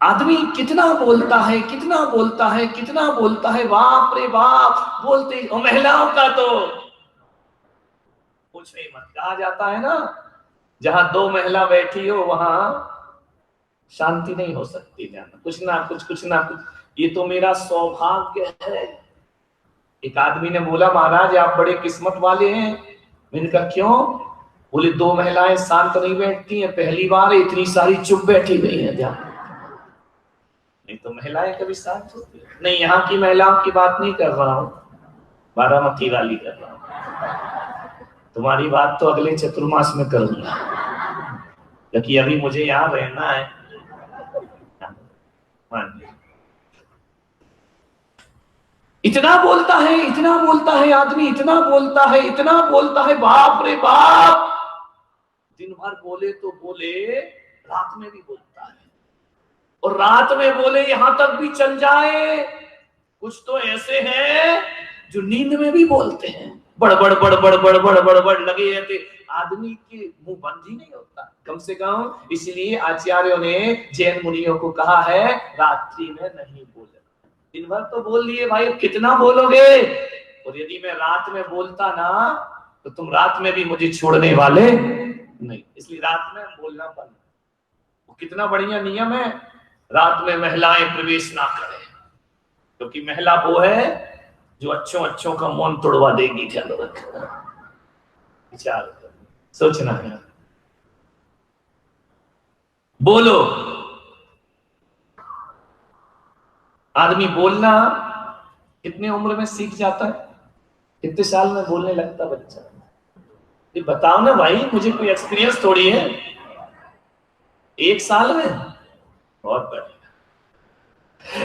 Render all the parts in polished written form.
आदमी कितना बोलता है, कितना बोलता है, कितना बोलता है, बाप रे बाप बोलते। और महिलाओं का तो कुछ नहीं मत। कहा जाता है ना, जहां दो महिला बैठी हो वहां शांति नहीं हो सकती। जाना कुछ ना कुछ, कुछ ना कुछ। ये तो मेरा सौभाग्य है। एक आदमी ने बोला, महाराज आप बड़े किस्मत वाले हैं। मैंने कहा क्यों? बोले दो महिलाएं शांत नहीं बैठती हैं, पहली बार इतनी सारी चुप बैठी गई हैं। ध्यान, नहीं तो महिलाएं कभी शांत होती नहीं। यहाँ की महिलाओं की बात नहीं कर रहा हूं, बारामती वाली कर रहा हूं। तुम्हारी बात तो अगले चतुर्मास में करूंगा, क्योंकि अभी मुझे यहाँ रहना है। इतना बोलता है, इतना बोलता है आदमी, इतना बोलता है, इतना बोलता है, बाप रे बाप। दिन भर बोले तो बोले, रात में भी बोलता है। और रात में बोले यहां तक भी चल जाए। कुछ तो ऐसे हैं जो नींद में भी बोलते हैं, बड़बड़ बड़बड़ बड़बड़ बड़बड़ लगे रहते। आदमी के मुंह बंद ही नहीं होता कम से कम। इसलिए आचार्यों ने जैन मुनियों को कहा है रात्रि में नहीं बोलना। दिन भर तो बोल लिए भाई, कितना बोलोगे? और यदि मैं रात में बोलता ना तो तुम रात में भी मुझे छोड़ने वाले नहीं। इसलिए रात में बोलना बंद। कितना बढ़िया नियम है, रात में महिलाएं प्रवेश ना करें, क्योंकि महिला वो है जो अच्छों अच्छों का मौन तोड़वा देगी। ख्याल रखना, विचार करना, सोचना है। बोलो। आदमी बोलना कितने उम्र में सीख जाता है? कितने साल में बोलने लगता बच्चा? ये बताओ ना भाई, मुझे कोई एक्सपीरियंस थोड़ी है। 1 साल में? बहुत बढ़िया।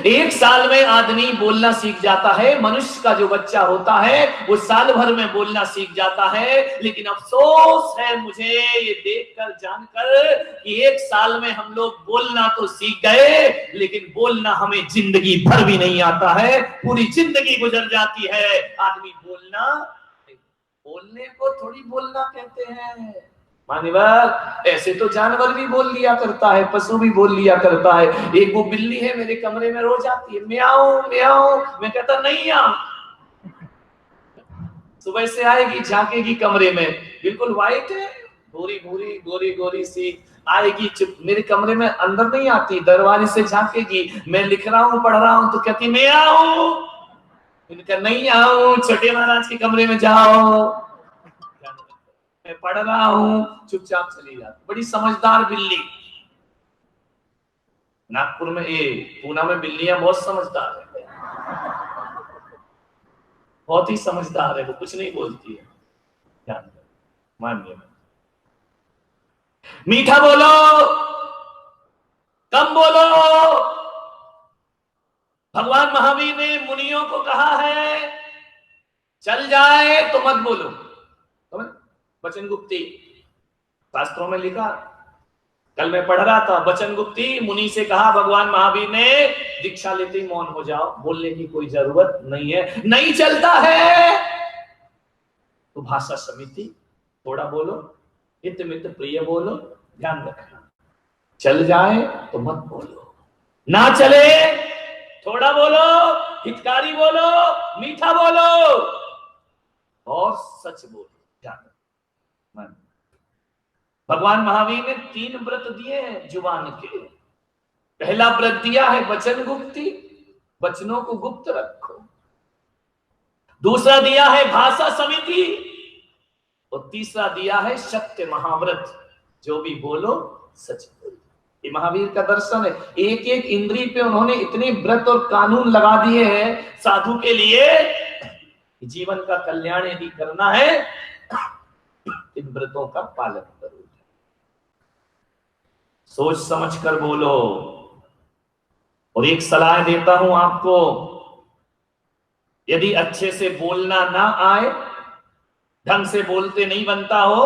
1 साल में आदमी बोलना सीख जाता है। मनुष्य का जो बच्चा होता है वो साल भर में बोलना सीख जाता है। लेकिन अफसोस है मुझे ये देखकर, जानकर कि 1 साल में हम लोग बोलना तो सीख गए, लेकिन बोलना हमें जिंदगी भर भी नहीं आता है। पूरी जिंदगी गुजर जाती है आदमी बोलना। बोलने को थोड़ी बोलना कहते हैं मान्यवर। ऐसे तो जानवर भी बोल लिया करता है, पशु भी बोल लिया करता है। एक वो बिल्ली है मेरे कमरे में रोज आती है, म्याऊं म्याऊं। मैं कहता नहीं आ। सुबह से आएगी, झांकेगी कमरे में, बिल्कुल व्हाइट है, गोरी गोरी गोरी गोरी सी आएगी, चुप मेरे कमरे में अंदर नहीं आती, दरवाजे से झांकेगी। मैं लिख रहा हूँ, पढ़ रहा हूँ तो कहती मैं आऊं। इनका नहीं आऊं, छोटे महाराज के कमरे में जाओ, मैं पढ़ रहा हूं, चुपचाप चली जाती। बड़ी समझदार बिल्ली। नागपुर में, ये पूना में बिल्लियां बहुत समझदार है, बहुत ही समझदार है। वो कुछ नहीं बोलती है, ध्यान मानिए। मीठा बोलो, कम बोलो। भगवान महावीर ने मुनियों को कहा है चल जाए तो मत बोलो। वचन गुप्ती शास्त्रों में लिखा। कल मैं पढ़ रहा था, वचन गुप्ती मुनि से कहा भगवान महावीर ने, दीक्षा लेते ही मौन हो जाओ, बोलने की कोई जरूरत नहीं है। नहीं चलता है तो भाषा समिति थोड़ा बोलो, हित मित प्रिय बोलो, ध्यान रखना। चल जाए तो मत बोलो, ना चले थोड़ा बोलो, हितकारी बोलो, मीठा बोलो और सच बोलो। ध्यान रखना। भगवान महावीर ने 3 व्रत दिए हैं जुबान के। पहला व्रत दिया है वचन गुप्ती, वचनों को गुप्त रखो। दूसरा दिया है भाषा समिति, और तीसरा दिया है सत्य महाव्रत, जो भी बोलो सच बोलो। ये महावीर का दर्शन है। एक एक इंद्रिय पे उन्होंने इतने व्रत और कानून लगा दिए हैं साधु के लिए। जीवन का कल्याण यदि करना है, इन व्रतों का पालन करो। सोच समझ कर बोलो। और एक सलाह देता हूं आपको, यदि अच्छे से बोलना ना आए, ढंग से बोलते नहीं बनता हो,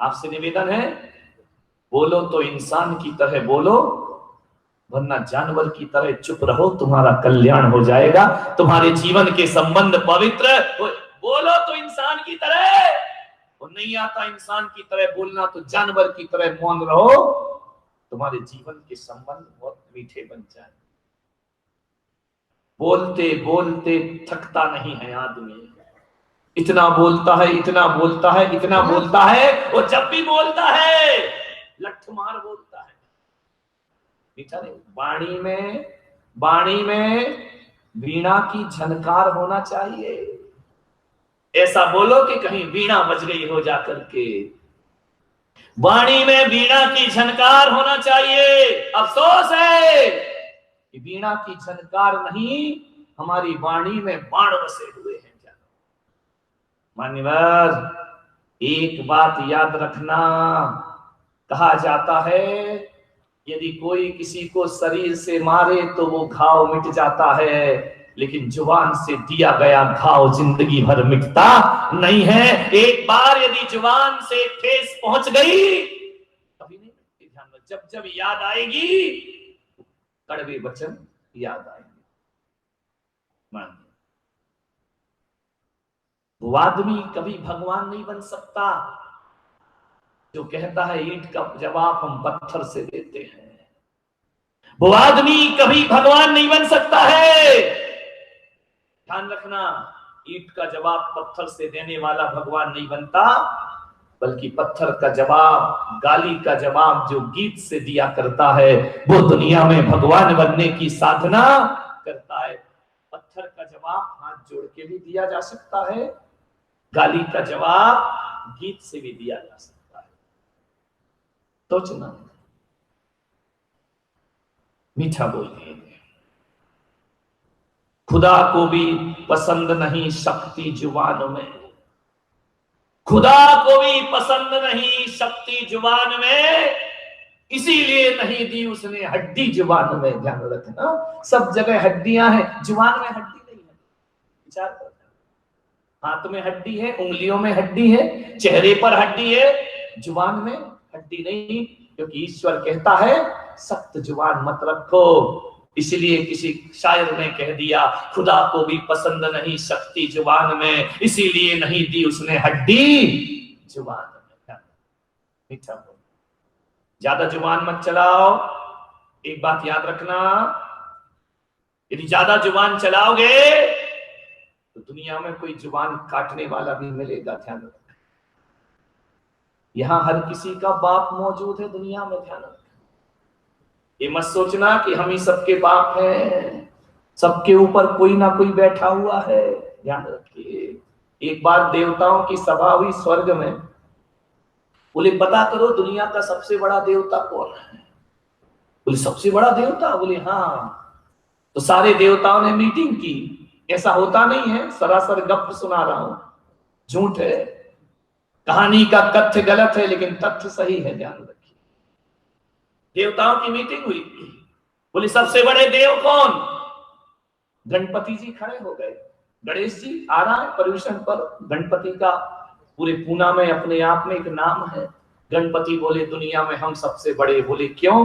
आपसे निवेदन है बोलो तो इंसान की तरह बोलो, वरना जानवर की तरह चुप रहो। तुम्हारा कल्याण हो जाएगा, तुम्हारे जीवन के संबंध पवित्र। बोलो तो इंसान की तरह, और नहीं आता इंसान की तरह बोलना तो जानवर की तरह मौन रहो। तुम्हारे जीवन के संबंध बहुत मीठे बन जाए। बोलते बोलते थकता नहीं है आदमी, इतना बोलता है, इतना बोलता है, इतना बोलता है, वो जब भी बोलता है लठमार बोलता है। मीठा नहीं। वाणी में वीणा की झनकार होना चाहिए। ऐसा बोलो कि कहीं वीणा बज गई हो जाकर के। वाणी में वीणा की झनकार होना चाहिए। अफसोस है कि वीणा की झनकार नहीं, हमारी वाणी में बाण बसे हुए हैं। मान्यवर, एक बात याद रखना, कहा जाता है यदि कोई किसी को शरीर से मारे तो वो घाव मिट जाता है, लेकिन जुबान से दिया गया घाव जिंदगी भर मिटता नहीं है। एक बार यदि जुबान से ठेस पहुंच गई कभी नहीं मिटती। ध्यान रख, जब जब याद आएगी कड़वे वचन याद आएंगे। मान, वो आदमी कभी भगवान नहीं बन सकता जो कहता है ईंट का जवाब हम पत्थर से देते हैं। वो आदमी कभी भगवान नहीं बन सकता है। ध्यान रखना, ईंट का जवाब पत्थर से देने वाला भगवान नहीं बनता, बल्कि पत्थर का जवाब, गाली का जवाब जो गीत से दिया करता है वो दुनिया में भगवान बनने की साधना करता है। पत्थर का जवाब हाथ जोड़ के भी दिया जा सकता है, गाली का जवाब गीत से भी दिया जा सकता है। सोचना, मीठा बोलिए। खुदा को भी पसंद नहीं शक्ति जुबान में, खुदा को भी पसंद नहीं शक्ति जुबान में, इसीलिए नहीं दी उसने हड्डी जुबान में। ध्यान रखना, सब जगह हड्डियां हैं, जुबान में हड्डी नहीं है। विचार कर, हाथ में हड्डी है, उंगलियों में हड्डी है, चेहरे पर हड्डी है, जुबान में हड्डी नहीं, क्योंकि ईश्वर कहता है सख्त जुबान मत रखो। इसलिए किसी शायर ने कह दिया खुदा को भी पसंद नहीं शक्ति जुबान में, इसीलिए नहीं दी उसने हड्डी जुबान में। मीठा बोल, ज्यादा जुबान मत चलाओ। एक बात याद रखना, यदि ज्यादा जुबान चलाओगे तो दुनिया में कोई जुबान काटने वाला भी मिलेगा। ध्यान रखना, यहां हर किसी का बाप मौजूद है दुनिया में। ध्यान रखना, ये मत सोचना कि हम ही सबके बाप हैं, सबके ऊपर कोई ना कोई बैठा हुआ है। ध्यान रखिए, एक बार देवताओं की सभा हुई स्वर्ग में, बोले पता करो दुनिया का सबसे बड़ा देवता कौन है। बोले सबसे बड़ा देवता? बोले हाँ। तो सारे देवताओं ने मीटिंग की। ऐसा होता नहीं है, सरासर गप सुना रहा हूं, झूठ है, कहानी का तथ्य गलत है लेकिन तथ्य सही है। ध्यान रखिए, देवताओं की मीटिंग हुई, बोले सबसे बड़े देव कौन? गणपति जी खड़े हो गए। गणेश जी आ रहा है पर्यूषण पर, गणपति का पूरे पूना में अपने आप में एक नाम है। गणपति बोले दुनिया में हम सबसे बड़े। बोले क्यों?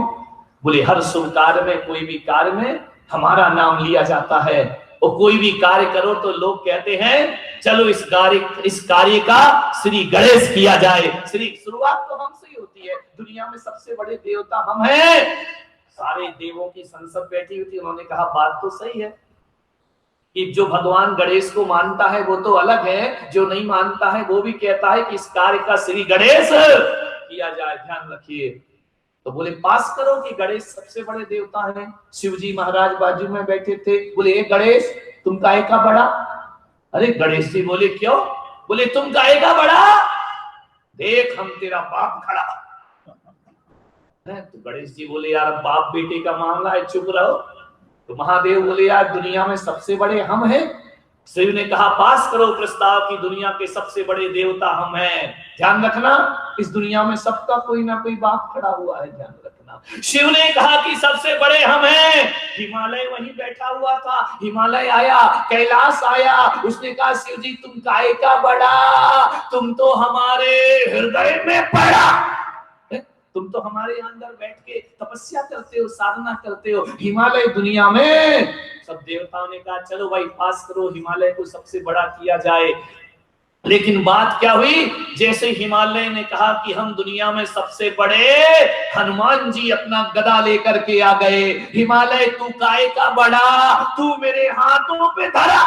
बोले हर शुभ कार्य में, कोई भी कार्य में हमारा नाम लिया जाता है, और कोई भी कार्य करो तो लोग कहते हैं चलो इस कार्य का श्री गणेश किया जाए। श्री शुरुआत तो हमसे ही होती है। दुनिया में सबसे बड़े देवता हम हैं। सारे देवों की संसद बैठी हुई थी, उन्होंने कहा बात तो सही है कि जो भगवान गणेश को मानता है वो तो अलग है, जो नहीं मानता है वो भी कहता है कि इस कार्य का श्री गणेश किया जाए। ध्यान रखिए, तो बोले पास करो कि गणेश सबसे बड़े देवता हैं। शिव जी महाराज बाजू में बैठे थे। बोले गणेश तुम काहे का बड़ा? अरे गणेश जी बोले क्यों? बोले तुम काहे का बड़ा? देख हम तेरा बाप खड़ा है। तो गणेश जी बोले यार बाप बेटे का मामला है, चुप रहो। तो महादेव बोले यार दुनिया में सबसे बड़े हम हैं। शिव ने कहा पास करो प्रस्ताव की दुनिया के सबसे बड़े देवता हम हैं। ध्यान रखना, इस दुनिया में सबका कोई ना कोई बाप खड़ा हुआ है। ध्यान रखना, शिव ने कहा कि सबसे बड़े हम हैं। हिमालय वहीं बैठा हुआ था, हिमालय आया, कैलाश आया, उसने कहा शिव जी तुम काहे का बड़ा? तुम तो हमारे हृदय में पड़ा, तुम तो हमारे अंदर बैठ के तपस्या करते हो, साधना करते हो। हिमालय दुनिया में। सब देवताओं ने कहा चलो भाई पास करो, हिमालय को सबसे बड़ा किया जाए। लेकिन बात क्या हुई, जैसे हिमालय ने कहा कि हम दुनिया में सबसे बड़े, हनुमान जी अपना गदा लेकर के आ गए। हिमालय तू काय का बड़ा, तू मेरे हाथों पे धरा,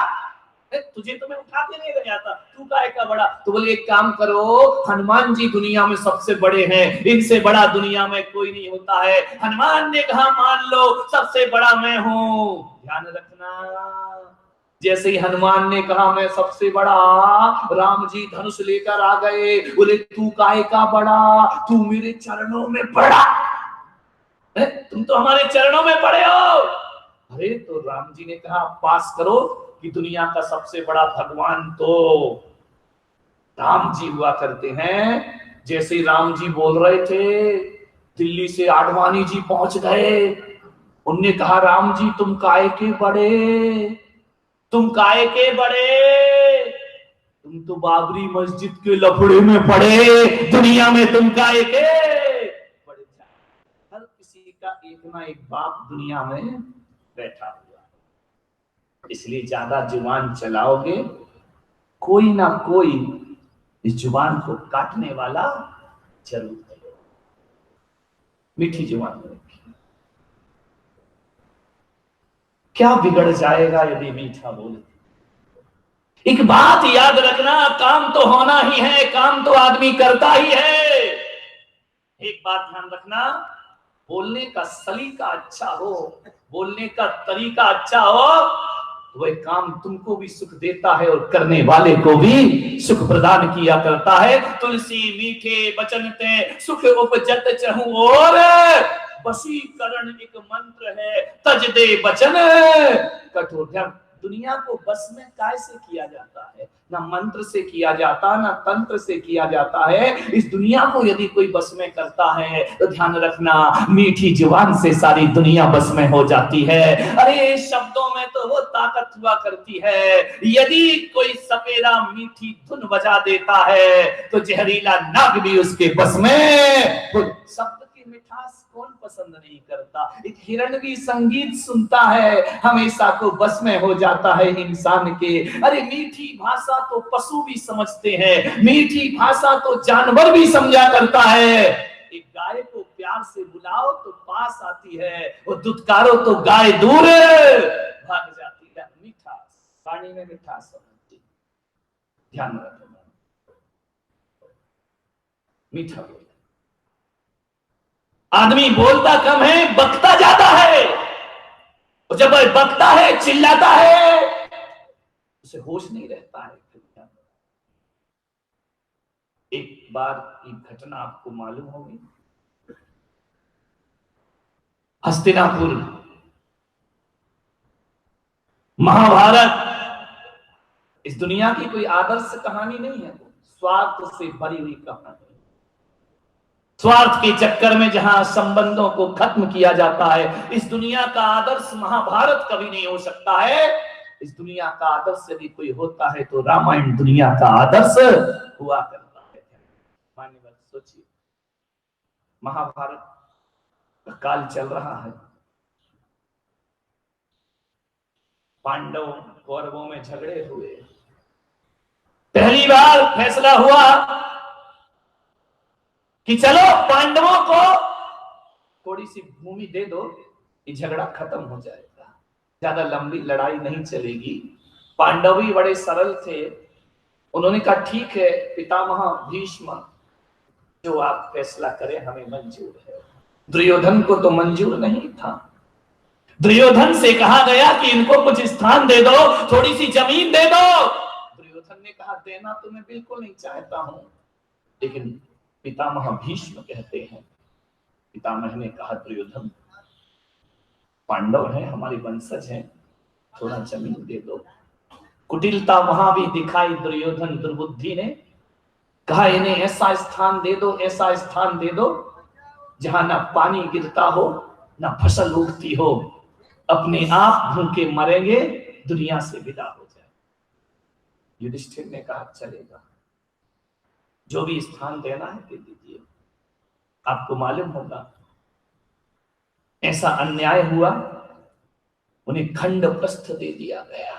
तुझे तो मैं उठा के ले गया था, तू काय का बड़ा। तो बोले एक काम करो, हनुमान जी दुनिया में सबसे बड़े हैं, इनसे बड़ा दुनिया में कोई नहीं होता है। हनुमान ने कहा मान लो सबसे बड़ा मैं हूं। ध्यान रखना, जैसे ही हनुमान ने कहा मैं सबसे बड़ा, राम जी धनुष लेकर आ गए। बोले तू काय का बड़ा, तू मेरे चरणों में पड़ा, तुम तो हमारे चरणों में पड़े हो। अरे तो राम जी ने कहा पास करो कि दुनिया का सबसे बड़ा भगवान तो राम जी हुआ करते हैं। जैसे ही राम जी बोल रहे थे, दिल्ली से आडवाणी जी पहुंच गए। उनने कहा राम जी तुम काय के बड़े, तुम काय के बड़े, तुम तो बाबरी मस्जिद के लफड़े में पड़े, दुनिया में तुम काय के बड़े। हर किसी का एक ना एक बाप दुनिया में बैठा हुआ, इसलिए ज्यादा जुबान चलाओगे कोई ना कोई इस जुबान को काटने वाला जरूर है। मीठी जुबान में रखिए, क्या बिगड़ जाएगा यदि मीठा बोले। एक बात याद रखना, काम तो होना ही है, काम तो आदमी करता ही है। एक बात ध्यान रखना, बोलने का सलीका अच्छा हो, बोलने का तरीका अच्छा हो, वह काम तुमको भी सुख देता है और करने वाले को भी सुख प्रदान किया करता है। तुलसी मीठे वचन ते सुख उपजत चहु और, वशीकरण एक मंत्र है तज दे वचन कठोर। दुनिया को बस में कैसे किया जाता है, ना मंत्र से किया जाता, ना तंत्र से किया जाता है। इस दुनिया को यदि कोई बस में करता है तो ध्यान रखना मीठी जुबान से सारी दुनिया बस में हो जाती है। अरे शब्दों में तो वो ताकत हुआ करती है, यदि कोई सपेरा मीठी धुन बजा देता है तो जहरीला नाग भी उसके बस में। शब्द की मिठास कौन पसंद नहीं करता। एक हिरण भी संगीत सुनता है, हमेशा को बस में हो जाता है इंसान के। अरे मीठी भाषा तो पशु भी समझते हैं, मीठी भाषा तो जानवर भी समझा करता है। एक गाय को प्यार से बुलाओ तो पास आती है, वो दुत्कारो तो गाय दूर भाग जाती है। मिठास, पानी में मिठास समझती, ध्यान रखना, मीठा बोल। आदमी बोलता कम है, बकता ज्यादा है, और जब वह बकता है चिल्लाता है उसे होश नहीं रहता है। एक बार की घटना आपको मालूम होगी, हस्तिनापुर, महाभारत इस दुनिया की कोई आदर्श कहानी नहीं है, स्वार्थ से भरी हुई कहानी। स्वार्थ के चक्कर में जहां संबंधों को खत्म किया जाता है। इस दुनिया का आदर्श महाभारत कभी नहीं हो सकता है। इस दुनिया का आदर्श यदि कोई होता है तो रामायण दुनिया का आदर्श हुआ करता है। मान्य बात सोचिए, महाभारत का काल चल रहा है, पांडव कौरवों में झगड़े हुए, पहली बार फैसला हुआ कि चलो पांडवों को थोड़ी सी भूमि दे दो, ये झगड़ा खत्म हो जाएगा, ज्यादा लंबी लड़ाई नहीं चलेगी। पांडव भी बड़े सरल थे, उन्होंने कहा ठीक है पितामह भीष्म, जो आप फैसला करें हमें मंजूर है। दुर्योधन को तो मंजूर नहीं था। दुर्योधन से कहा गया कि इनको कुछ स्थान दे दो, थोड़ी सी जमीन दे दो। दुर्योधन ने कहा देना तो मैं बिल्कुल नहीं चाहता हूं, लेकिन पितामह भीष्म कहते हैं, पितामह ने कहा दुर्योधन पांडव हैं, हमारी वंशज हैं, थोड़ा जमीन दे दो। कुटिलता वहां भी दिखाई दुर्योधन दुर्बुद्धि ने, कहा इन्हें ऐसा स्थान दे दो, ऐसा स्थान दे दो जहां ना पानी गिरता हो, ना फसल उगती हो, अपने आप भूखे मरेंगे, दुनिया से विदा हो जाए। युधिष्ठिर ने कहा चलेगा, जो भी स्थान देना है दे दीजिए। आपको मालूम होगा ऐसा अन्याय हुआ, उन्हें खंड प्रस्थ दे दिया गया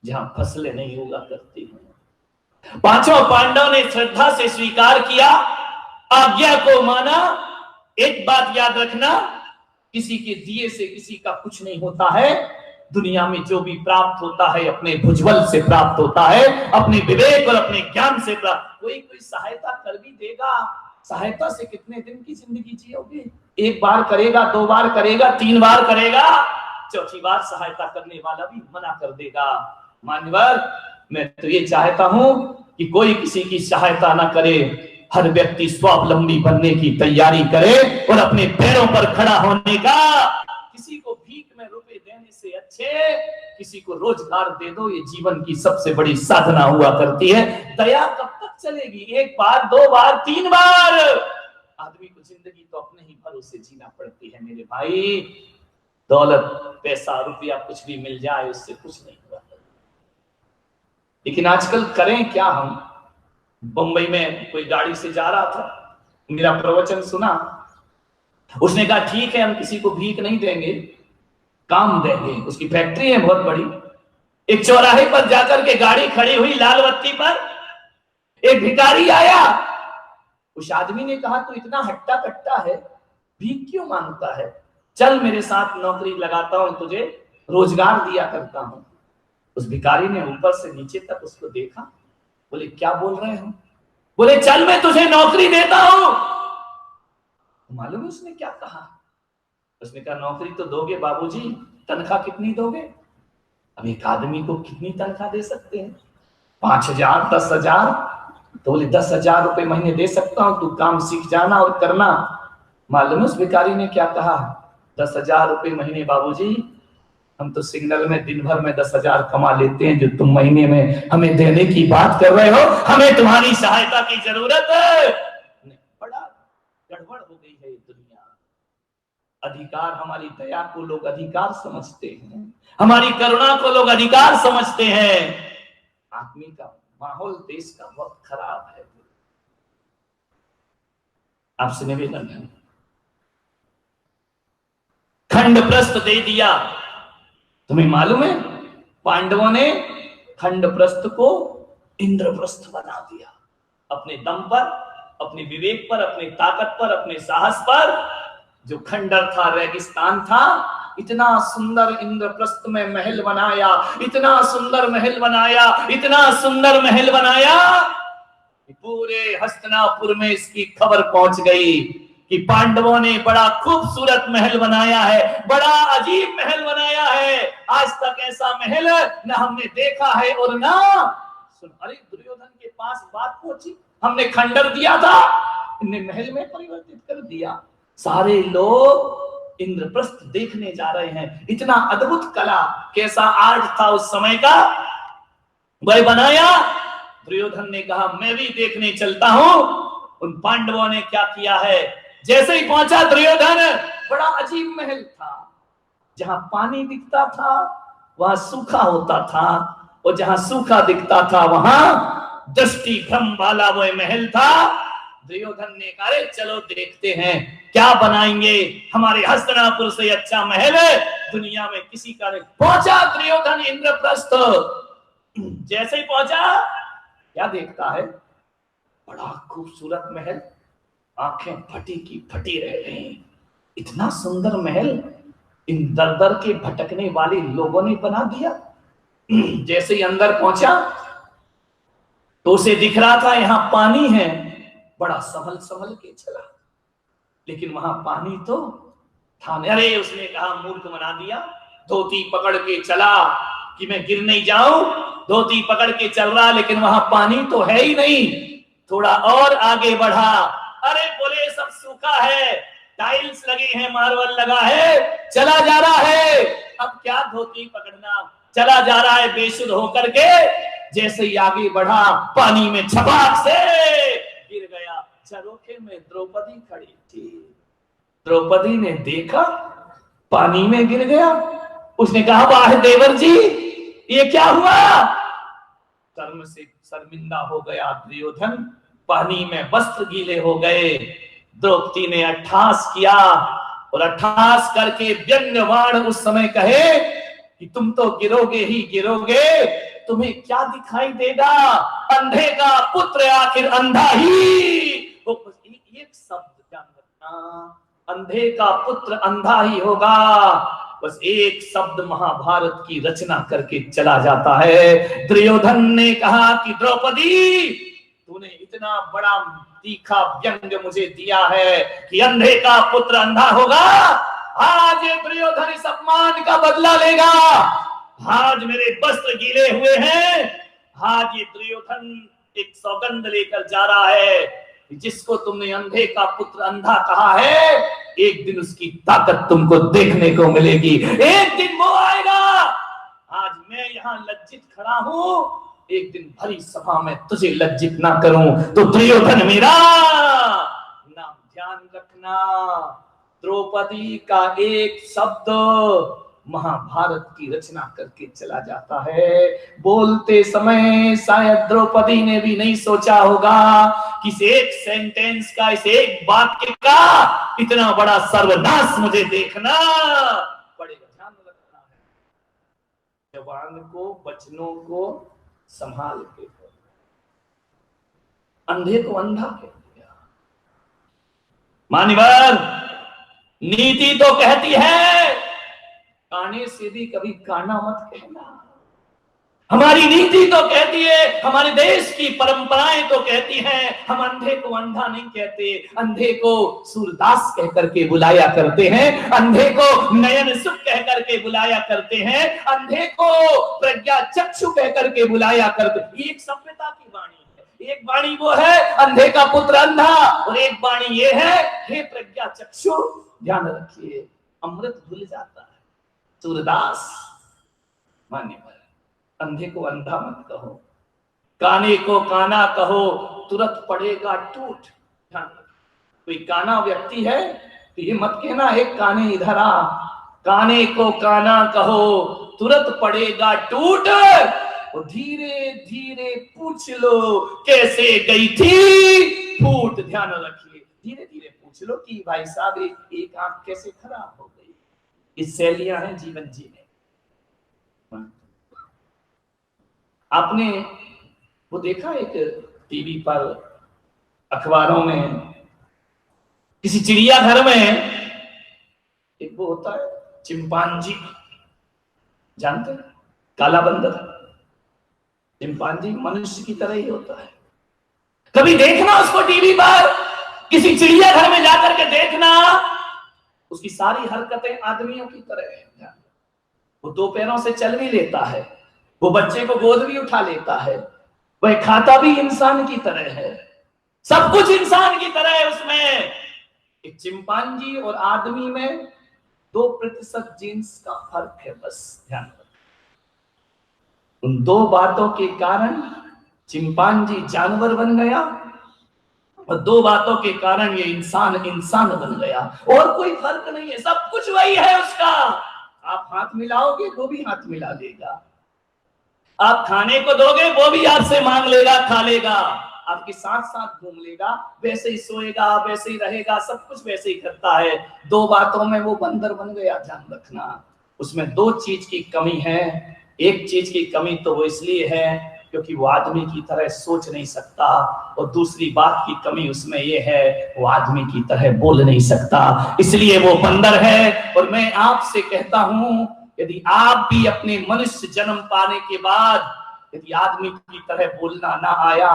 जहां फसलें नहीं उगा करती हैं। पांचों पांडवों ने श्रद्धा से स्वीकार किया, आज्ञा को माना। एक बात याद रखना, किसी के दिए से किसी का कुछ नहीं होता है। दुनिया में जो भी प्राप्त होता है अपने भुजबल से प्राप्त होता है, अपने विवेक और अपने ज्ञान से प्राप्त। कोई सहायता कर भी देगा, सहायता से कितने दिन की जिंदगी जियोगे? एक बार करेगा, 2 बार करेगा, 3 बार करेगा, चौथी बार सहायता करने वाला भी मना कर देगा। मान्यवर, मैं तो ये चाहता हूं कि कोई किसी की सहायता ना करे, हर व्यक्ति स्वावलंबी बनने की तैयारी करे और अपने पैरों पर खड़ा होने का। किसी को भीख में रुपए देने से अच्छे किसी को रोजगार दे दो, ये जीवन की सबसे बड़ी साधना हुआ करती है। दया कब तक चलेगी? 1 बार, 2 बार, 3 बार। आदमी को जिंदगी तो अपने ही भरोसे जीना पड़ती है मेरे भाई। दौलत, पैसा, रुपया कुछ भी मिल जाए उससे कुछ नहीं हुआ। लेकिन आजकल करें क्या हम? बंबई में कोई गाड़ी से जा रहा था, मेरा प्रवचन सुना, उसने कहा ठीक है हम किसी को भीख नहीं देंगे, काम देंगे। उसकी फैक्ट्री है बहुत बड़ी। एक चौराहे पर जाकर के गाड़ी खड़ी हुई, लाल बत्ती पर एक भिखारी आया। उस आदमी ने कहा तू इतना हट्टा कट्टा है, भीख क्यों मांगता है? चल मेरे साथ नौकरी लगाता हूं, तुझे रोजगार दिया करता हूं। उस भिखारी ने ऊपर से नीचे तक उसको देखा, बोले क्या बोल रहे हो? बोले चल मैं तुझे नौकरी देता हूं। मालूम है उसने क्या कहा? उसने कहा नौकरी तो दोगे बाबूजी, तनख्वाह कितनी दोगे? अब एक आदमी को कितनी तनख्वाह दे सकते हैं? 5,000, 10,000? तो बोले 10,000 रुपए महीने दे सकता हूं, तू काम सीख जाना और करना। मालूम है उस भिखारी ने क्या कहा? 10,000 रुपए महीने बाबूजी, हम तो सिग्नल में दिन भर में 10,000 कमा लेते हैं, जो तुम महीने में हमें देने की बात कर रहे हो, हमें तुम्हारी सहायता की जरूरत है। बड़ा गड़बड़ हो गई है दुनिया। अधिकार, हमारी दया को लोग अधिकार समझते हैं, हमारी करुणा को लोग अधिकार समझते हैं। आदमी का माहौल देश का बहुत खराब है। आपसे निवेदन है, खंड प्रस्थ दे दिया। तुम्हें मालूम है पांडवों ने खंड प्रस्थ को इंद्रप्रस्थ बना दिया। अपने दम पर, अपने विवेक पर, अपनी ताकत पर, अपने साहस पर। जो खंडर था, रेगिस्तान था, इतना सुंदर इंद्रप्रस्थ में महल बनाया, इतना सुंदर महल बनाया, इतना सुंदर महल बनाया, पूरे हस्तिनापुर में इसकी खबर पहुंच गई कि पांडवों ने बड़ा खूबसूरत महल बनाया है, बड़ा अजीब महल बनाया है। आज तक ऐसा महल न हमने देखा है और ना सुन। अरे दुर्योधन के पास बात पहुंची, हमने खंडर दिया था, इन्हें महल में परिवर्तित कर दिया। सारे लोग इंद्रप्रस्थ देखने जा रहे हैं। इतना अद्भुत कला, कैसा आर्ट था उस समय का, वह बनाया। दुर्योधन ने कहा मैं भी देखने चलता हूं उन पांडवों ने क्या किया है। जैसे ही पहुंचा दुर्योधन, बड़ा अजीब महल था। जहां पानी दिखता था वहां सूखा होता था, और जहां सूखा दिखता था वहां दृष्टि भ्रम वाला वो महल था। दुर्योधन ने कहा अरे चलो देखते हैं क्या बनाएंगे, हमारे हस्तिनापुर से अच्छा महल दुनिया में किसी का नहीं। पहुंचा दुर्योधन इंद्रप्रस्थ। जैसे ही पहुंचा, क्या देखता है? बड़ा खूबसूरत महल, आंखें फटी की फटी रह गई। इतना सुंदर महल इन दर दर के भटकने वाले लोगों ने बना दिया। जैसे ही अंदर पहुंचा तो उसे दिख रहा था यहां पानी है, बड़ा संभल संभल के चला, लेकिन वहां पानी तो था नहीं। अरे उसने कहा मूर्ख बना दिया, धोती पकड़ के चला कि मैं गिर नहीं जाऊं, धोती पकड़ के चल रहा लेकिन वहां पानी तो है ही नहीं। थोड़ा और आगे बढ़ा, अरे बोले सब सूखा है, टाइल्स लगे हैं, मार्बल लगा है, चला जा रहा है। अब क्या धोती पकड़ना, चला जा रहा है बेसुध होकर के। जैसे ही आगे बढ़ा, पानी में छपाक से गिर गया। झरोखे में द्रौपदी खड़ी थी। द्रौपदी ने देखा पानी में गिर गया। उसने कहा वाह देवर जी, ये क्या हुआ? कर्म से शर्मिंदा हो गया दुर्योधन, पानी में वस्त्र गीले हो गए। द्रौपदी ने अट्ठास किया और अट्ठास करके व्यंग्यवाण उस समय कहे कि तुम तो गिरोगे ही गिरोगे, तुम्हें क्या दिखाई देगा? अंधे का पुत्र आखिर अंधा ही। वो एक शब्द ध्यान रखना, अंधे का पुत्र अंधा ही होगा। बस एक शब्द महाभारत की रचना करके चला जाता है। दुर्योधन ने कहा कि द्रौपदी, तूने इतना बड़ा तीखा व्यंग मुझे दिया है कि अंधे का पुत्र अंधा होगा। आज ये दुर्योधन इस अपमान का बदला लेगा। आज मेरे वस्त्र गीले हुए हैं। आज ये दुर्योधन एक सौगंध लेकर जा रहा है, जिसको तुमने अंधे का पुत्र अंधा कहा है, एक दिन उसकी ताकत तुमको देखने को मिलेगी। एक दिन वो आएगा। आज मैं यहाँ लज्जित खड़ा हूं, एक दिन भरी सभा में तुझे लज्जित ना करूं तो दुर्योधन मेरा नाम ध्यान रखना। द्रौपदी का एक शब्द महाभारत की रचना करके चला जाता है। बोलते समय शायद द्रौपदी ने भी नहीं सोचा होगा कि इस एक सेंटेंस का, इस एक वाक्य का इतना बड़ा सर्वनाश मुझे देखना पड़ेगा। ध्यान रखना है, जवान को वचनों को संभाल के। अंधे को अंधा कह दिया। मान्यवर, नीति तो कहती है काने से भी कभी काना मत कहना। हमारी नीति तो कहती है, हमारे देश की परंपराएं तो कहती हैं, हम अंधे को अंधा नहीं कहते, अंधे को सूरदास कह करके बुलाया करते हैं, अंधे को नयन सुख कह करके बुलाया करते हैं, अंधे को प्रज्ञा चक्षु कह करके बुलाया करते। एक सभ्यता की वाणी है। एक वाणी वो है अंधे का पुत्र अंधा, और एक वाणी ये है हे प्रज्ञा चक्षु। ध्यान रखिए, अमृत भूल जाता है सूरदास। मान्य अंधे को अंधा मत कहो, काने को काना कहो, तुरंत पड़ेगा टूट। ध्यान, कोई काना व्यक्ति है तो ये मत कहना एक काने इधर आ। काने को काना कहो, तुरंत पड़ेगा टूट। और धीरे धीरे पूछ लो कैसे गई थी फूट। ध्यान रखिए, धीरे धीरे पूछ लो कि भाई साहब एक आंख कैसे खराब हो गई। इस शैलियां हैं जीवन जीने। आपने वो देखा एक टीवी पर, अखबारों में, किसी चिड़ियाघर में एक वो होता है चिंपांजी, जानते हैं, काला बंदर। चिंपांजी मनुष्य की तरह ही होता है। कभी देखना उसको टीवी पर, किसी चिड़ियाघर में जाकर के देखना, उसकी सारी हरकतें आदमियों की तरह है। वो दो पैरों से चल भी लेता है, वो बच्चे को गोद भी उठा लेता है, वह खाता भी इंसान की तरह है, सब कुछ इंसान की तरह है उसमें। एक चिंपांजी और आदमी में 2% जीन्स का फर्क है, बस ध्यान रखो। उन दो बातों के कारण चिंपांजी जानवर बन गया, और दो बातों के कारण ये इंसान इंसान बन गया। और कोई फर्क नहीं है, सब कुछ वही है उसका। आप हाथ मिलाओगे वो भी हाथ मिला देगा, आप खाने को दोगे वो भी आपसे मांग लेगा, खा लेगा, आपके साथ साथ घूम लेगा, वैसे ही सोएगा, वैसे ही रहेगा, सब कुछ वैसे ही करता है। दो बातों में वो बंदर बन गया। ध्यान रखना, उसमें दो चीज की कमी है। एक चीज की कमी तो वो इसलिए है क्योंकि वो आदमी की तरह सोच नहीं सकता, और दूसरी बात की कमी उसमें ये है वो आदमी की तरह बोल नहीं सकता, इसलिए वो बंदर है। और मैं आपसे कहता हूं, यदि आप भी अपने मनुष्य जन्म पाने के बाद यदि आदमी की तरह बोलना ना आया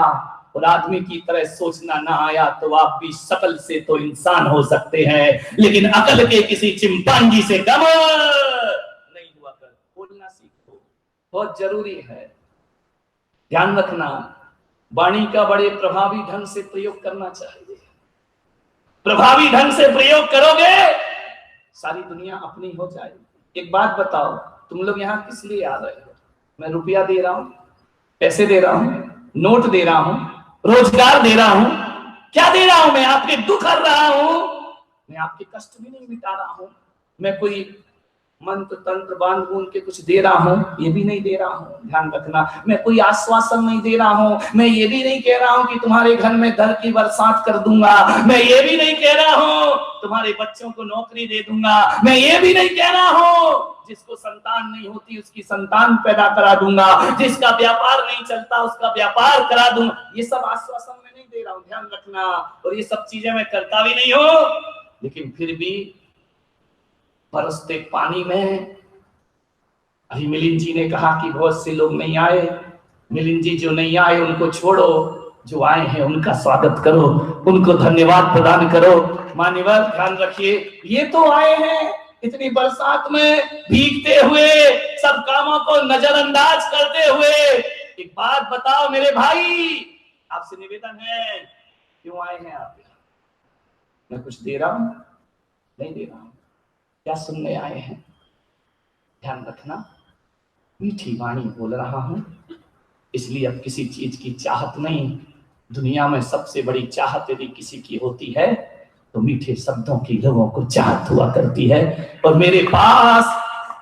और आदमी की तरह सोचना ना आया, तो आप भी शकल से तो इंसान हो सकते हैं, लेकिन अकल के किसी चिंपांजी से कम नहीं हुआ कर। बोलना सीखो, बहुत जरूरी है। ध्यान रखना, वाणी का बड़े प्रभावी ढंग से प्रयोग करना चाहिए। प्रभावी ढंग से प्रयोग करोगे सारी दुनिया अपनी हो जाएगी। एक बात बताओ, तुम लोग यहाँ किस लिए आ रहे हो? मैं रुपया दे रहा हूं, पैसे दे रहा हूं, नोट दे रहा हूं, रोजगार दे रहा हूं, क्या दे रहा हूं? मैं आपके दुख कर रहा हूं, मैं आपके कष्ट भी नहीं मिटा रहा हूं, मैं कोई मंत्र तंत्र बांध बूंद के कुछ दे रहा हूं, ये भी नहीं दे रहा हूं। ध्यान रखना, मैं कोई आश्वासन नहीं दे रहा हूं, मैं ये भी नहीं कह रहा हूं कि तुम्हारे घर में धन की बरसात कर दूंगा, मैं ये भी नहीं कह रहा हूं तुम्हारे बच्चों को नौकरी दे दूंगा, मैं ये भी नहीं कह रहा हूं जिसको संतान नहीं होती उसकी संतान पैदा करा दूंगा, जिसका व्यापार नहीं चलता उसका व्यापार करा दूंगा। ये सब आश्वासन मैं नहीं दे रहा हूं, ध्यान रखना। और ये सब चीजें मैं करता भी नहीं हूं, लेकिन फिर भी बरसते पानी में, अभी मिलिंद जी ने कहा कि बहुत से लोग नहीं आए। मिलिंद जी जो नहीं आए उनको छोड़ो, जो आए हैं उनका स्वागत करो, उनको धन्यवाद प्रदान करो। मान्यवर ध्यान रखिए, ये तो आए हैं इतनी बरसात में भीगते हुए, सब कामों को नजरअंदाज करते हुए। एक बात बताओ मेरे भाई, आपसे निवेदन है, क्यों आए हैं आप? मैं कुछ दे रहा हूं? नहीं दे रहा हूं। क्या सुनने आए हैं? ध्यान रखना, मीठी वाणी बोल रहा हूं, इसलिए अब किसी चीज की चाहत नहीं। दुनिया में सबसे बड़ी चाहत यदि किसी की होती है तो मीठे शब्दों की लोगों को चाहत हुआ करती है। और मेरे पास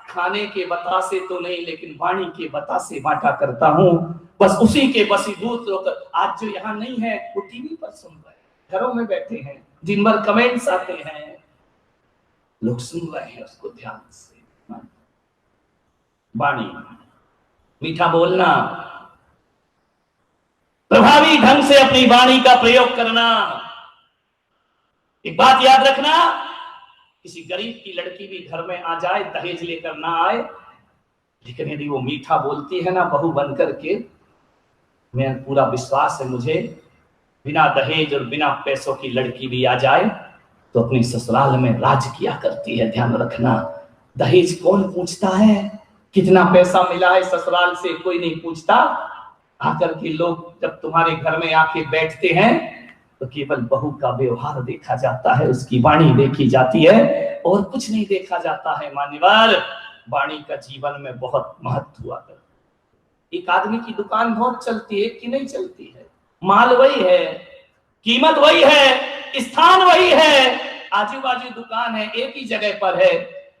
खाने के बतासे तो नहीं, लेकिन वाणी के बतासे बांटा करता हूं। बस उसी के वशीभूत होकर आज जो यहाँ नहीं है वो टीवी पर सुन रहे हैं, घरों में बैठे हैं, दिन भर कमेंट्स आते हैं, लोग सुन रहे हैं उसको ध्यान से। वाणी, मीठा बोलना, प्रभावी ढंग से अपनी वाणी का प्रयोग करना। एक बात याद रखना, किसी गरीब की लड़की भी घर में आ जाए, दहेज लेकर ना आए, लेकिन यदि वो मीठा बोलती है ना बहू बनकर के, मैं पूरा विश्वास है मुझे, बिना दहेज और बिना पैसों की लड़की भी आ जाए तो अपने ससुराल में राज किया करती है। ध्यान रखना, दहेज कौन पूछता है, कितना पैसा मिला है ससुराल से, कोई नहीं पूछता। आकर के लोग जब तुम्हारे घर में आके बैठते हैं तो केवल बहू का व्यवहार देखा जाता है, उसकी वाणी देखी जाती है, और कुछ नहीं देखा जाता है। मान्यवर, वाणी का जीवन में बहुत महत्व हुआ करता है। एक आदमी की दुकान बहुत चलती है कि नहीं चलती है, माल वही है, कीमत वही है, स्थान वही है, आजू बाजू दुकान है, एक ही जगह पर है।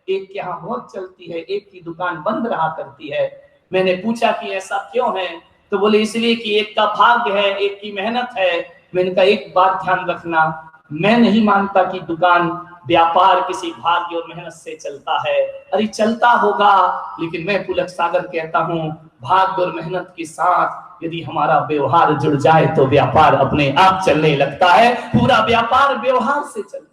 एक के यहाँ बहुत चलती है, एक की दुकान बंद रहा करती है। मैंने पूछा कि ऐसा क्यों है, तो बोले इसलिए कि एक का भाग्य है, एक की मेहनत है। मैंने कहा एक बात ध्यान रखना, मैं नहीं मानता कि दुकान व्यापार किसी भाग्य और मेहनत से चलता है। अरे चलता होगा, लेकिन मैं पुलक सागर कहता हूँ, भाग्य और मेहनत के साथ यदि हमारा व्यवहार जुड़ जाए तो व्यापार अपने आप चलने लगता है। पूरा व्यापार व्यवहार से चलता है।